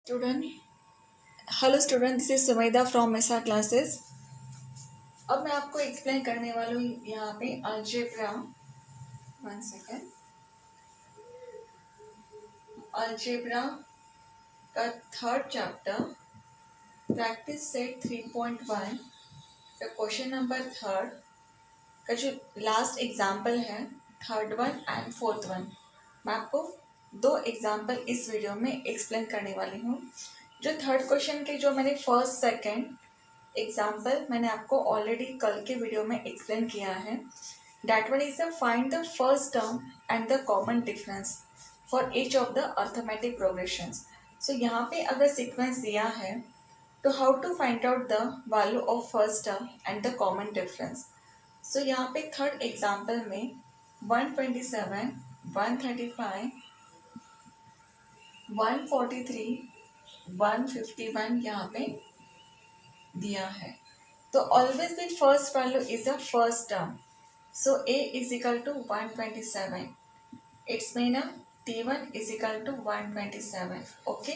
Student hello student, this is Sumeda from Mesa classes. अब मैं आपको एक्सप्लेन करने वाला हूँ यहाँ पे अलजेब्रा। One second. अलजेब्रा का थर्ड चैप्टर प्रैक्टिस सेट 3.1 का क्वेश्चन नंबर थर्ड का जो लास्ट एग्जाम्पल है, third one and fourth one. मैं आपको दो एग्जाम्पल इस वीडियो में एक्सप्लेन करने वाली हूँ। जो थर्ड क्वेश्चन के जो मैंने फर्स्ट सेकेंड एग्जाम्पल मैंने आपको ऑलरेडी कल के वीडियो में एक्सप्लेन किया है। That one is the find the first term and the common difference for each of the arithmetic progressions. So यहाँ पे अगर सीक्वेंस दिया है तो how to find out the value of first term and the common difference. So यहाँ पे third example में 127, 135, 143, 151 यहाँ पे दिया है। तो always the first value is a first term. So a is equal to 127। It's mean t1 is equal to 127। Okay.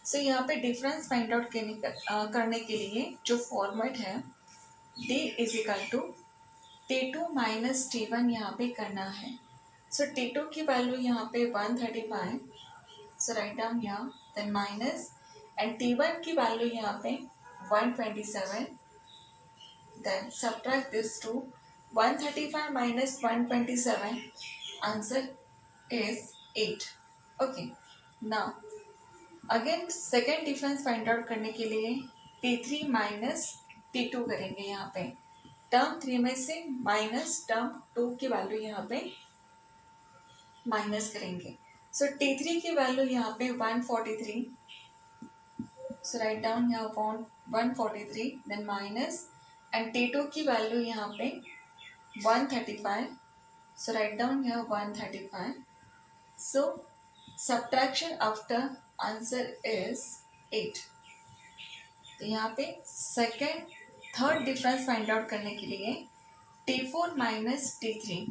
So यहाँ पे डिफरेंस फाइंड आउट करने के लिए जो फॉर्मेट है, d is equal to t2 minus t1 यहाँ पे करना है। सो t2 की वैल्यू यहाँ पे 135। सो राइट डाउन यहाँ, देन माइनस एंड t1 की वैल्यू यहाँ पे 127। Then subtract this to 135 minus 127. Answer is 8. Okay. Now again second difference find out करने के लिए T3 minus T2 करेंगे। यहाँ पे टर्म 3 में से माइनस टर्म 2 की वैल्यू यहाँ पे माइनस करेंगे। सो T3 की वैल्यू यहाँ पे 143। सो राइट डाउन यहाँ upon 143, then minus and T2 की वैल्यू यहाँ पे 135. So write down here 135. So subtraction after answer is 8. तो यहाँ पे second third difference find out करने के लिए T4 माइनस T3।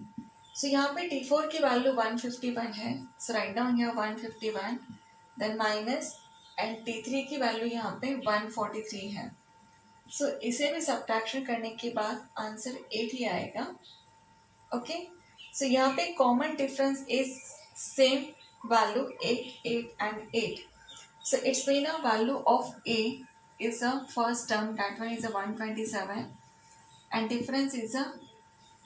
सो यहाँ पे T4 की वैल्यू 151 है। सो राइट डाउन यहाँ 151, देन माइनस एंड T3 की वैल्यू यहाँ पे 143 है। सो इसे भी सब्ट्रैक्शन करने के बाद आंसर 8 ही आएगा। ओके। सो यहाँ पे common difference is same value 8, 8 and 8. So it's been a value of a is a first term, that one is a 127 and difference is a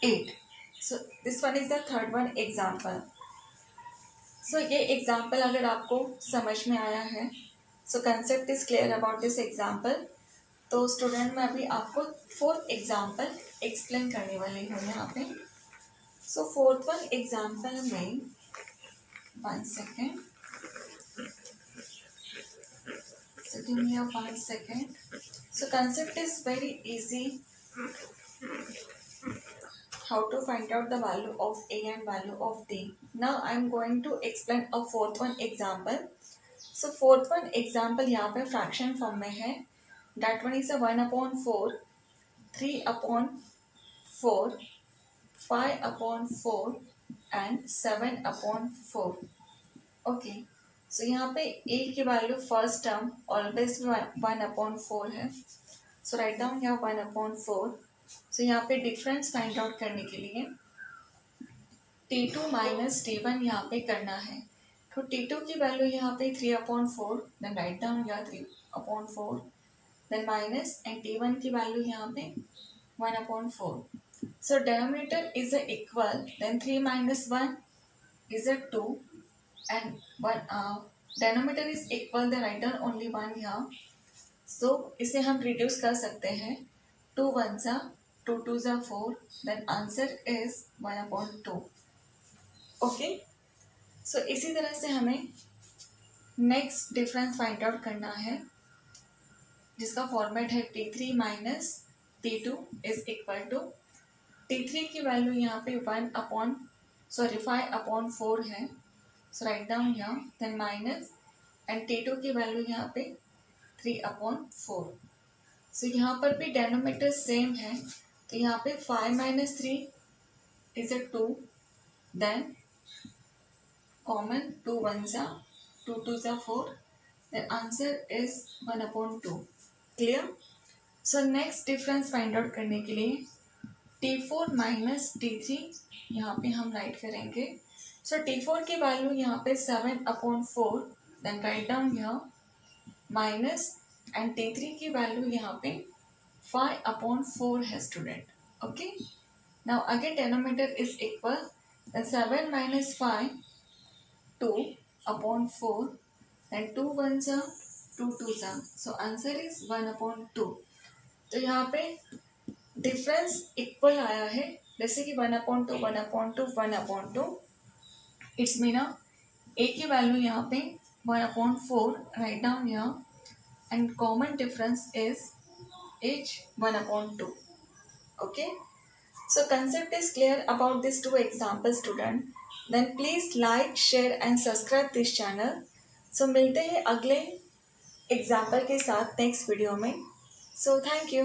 8. So this one is the third one example. So ये example अगर आपको समझ में आया है, so concept is clear about this example. तो student मैं अभी आपको फोर्थ एग्जाम्पल एक्सप्लेन करने वाली हूँ यहाँ पे। So fourth one example में 1 second. So give me a 1 second. So concept is very easy. How to find out the value of A and value of D. Now I am going to explain a fourth one example. So fourth one example यहाँ पे fraction form में है. That one is a 1/4, 3/4, 5/4 and 7/4. Okay. सो यहाँ पे a की value first term always 1/4 है। सो write down यहाँ 1/4। सो यहाँ पे डिफरेंस फाइंड आउट करने के लिए T2 माइनस T1 यहाँ पे करना है। तो T2 की वैल्यू यहाँ पे 3/4, देन राइट डाउन यहाँ 3/4, देन माइनस एंड T1 की वैल्यू यहाँ पे 1/4. So denominator is equal, then 3 minus 1 is a 2 and 1 denominator is equal, the write down only 1 here. So इसे हम रिड्यूस कर सकते हैं। 2 1s are 2 2s are 4, then answer is 1/2. Okay. सो इसी तरह से हमें नेक्स्ट डिफरेंस फाइंड आउट करना है, जिसका फॉर्मेट है T3 minus T2 is equal to T3 की वैल्यू यहाँ पे 5/4 है। सो राइट डाउन यहाँ, देन माइनस एंड T2 की वैल्यू यहाँ पे 3/4. सो यहाँ पर भी डेनोमीटर सेम है, तो यहाँ पे 5 minus 3 is a 2, then common 2 1s are 2 2s are 4, then answer is 1/2. Clear? So next difference find out करने के लिए T4 minus T3 यहाँ पे हम राइट करेंगे. So T4 की वैल्यू यहाँ पे 7/4, then write down here minus, and T3 की वैल्यू यहाँ पे 5/4 है student. Okay. Now again denominator is equal, then 7 minus 5, 2/4, then 2 1s are 2 2s are, so answer is 1/2. तो यहाँ पे डिफरेंस इक्वल आया है, जैसे कि 1/2 1/2 1/2. इट्स मीन ए की वैल्यू यहाँ पे 1/4 राइट डाउन यहाँ, and common difference is H 1/2. Okay. So concept is clear about these two examples student. Then please like, share and subscribe this channel. So मिलते हैं अगले एग्जाम्पल के साथ नेक्स्ट वीडियो में. So thank you.